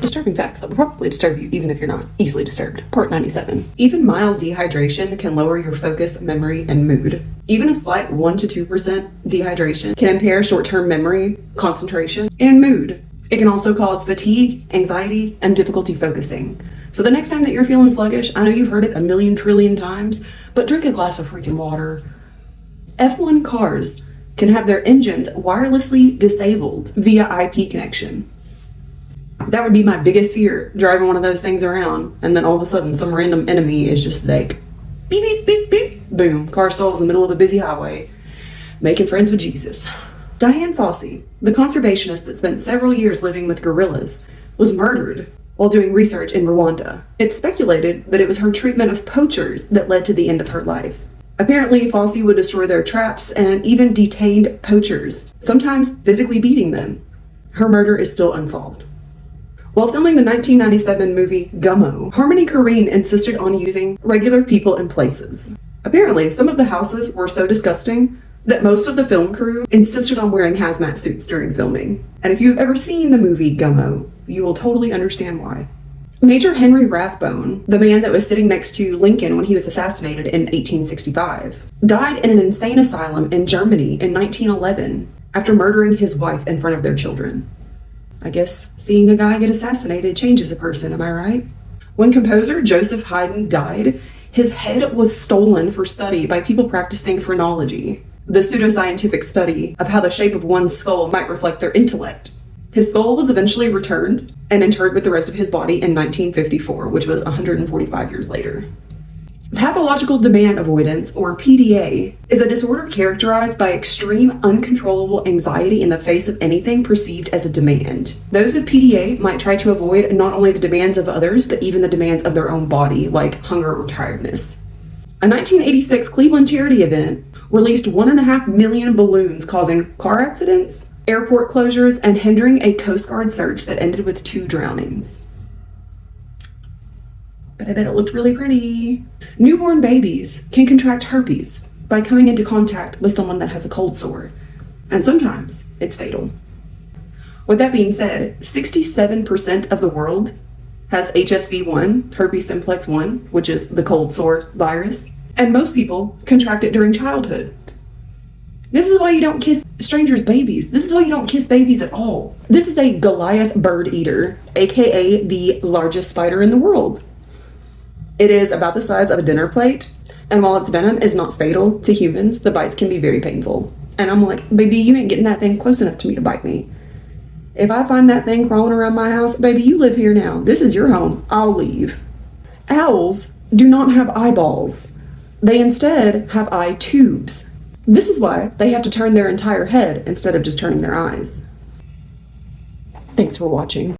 Disturbing facts that will probably disturb you even if you're not easily disturbed. Part 97. Even mild dehydration can lower your focus, memory, and mood. Even a slight 1 to 2% dehydration can impair short-term memory, concentration, and mood. It can also cause fatigue, anxiety, and difficulty focusing. So the next time that you're feeling sluggish, I know you've heard it a million trillion times, but drink a glass of freaking water. F1 cars can have their engines wirelessly disabled via IP connection. That would be my biggest fear, driving one of those things around, and then all of a sudden some random enemy is just like, beep, beep, beep, beep, boom, car stalls in the middle of a busy highway, making friends with Jesus. Dian Fossey, the conservationist that spent several years living with gorillas, was murdered while doing research in Rwanda. It's speculated that it was her treatment of poachers that led to the end of her life. Apparently, Fossey would destroy their traps and even detained poachers, sometimes physically beating them. Her murder is still unsolved. While filming the 1997 movie Gummo, Harmony Korine insisted on using regular people and places. Apparently, some of the houses were so disgusting that most of the film crew insisted on wearing hazmat suits during filming. And if you've ever seen the movie Gummo, you will totally understand why. Major Henry Rathbone, the man that was sitting next to Lincoln when he was assassinated in 1865, died in an insane asylum in Germany in 1911 after murdering his wife in front of their children. I guess seeing a guy get assassinated changes a person, am I right? When composer Joseph Haydn died, his head was stolen for study by people practicing phrenology, the pseudoscientific study of how the shape of one's skull might reflect their intellect. His skull was eventually returned and interred with the rest of his body in 1954, which was 145 years later. Pathological demand avoidance, or PDA, is a disorder characterized by extreme, uncontrollable anxiety in the face of anything perceived as a demand. Those with PDA might try to avoid not only the demands of others, but even the demands of their own body, like hunger or tiredness. A 1986 Cleveland charity event released 1.5 million balloons, causing car accidents, airport closures, and hindering a Coast Guard search that ended with 2 drownings. But I bet it looked really pretty. Newborn babies can contract herpes by coming into contact with someone that has a cold sore, and sometimes it's fatal. With that being said, 67% of the world has HSV1, herpes simplex 1, which is the cold sore virus, and most people contract it during childhood. This is why you don't kiss strangers' babies. This is why you don't kiss babies at all. This is a Goliath bird eater, aka the largest spider in the world. It is about the size of a dinner plate, and while its venom is not fatal to humans, the bites can be very painful. And I'm like, baby, you ain't getting that thing close enough to me to bite me. If I find that thing crawling around my house, baby, you live here now. This is your home. I'll leave. Owls do not have eyeballs. They instead have eye tubes. This is why they have to turn their entire head instead of just turning their eyes. Thanks for watching.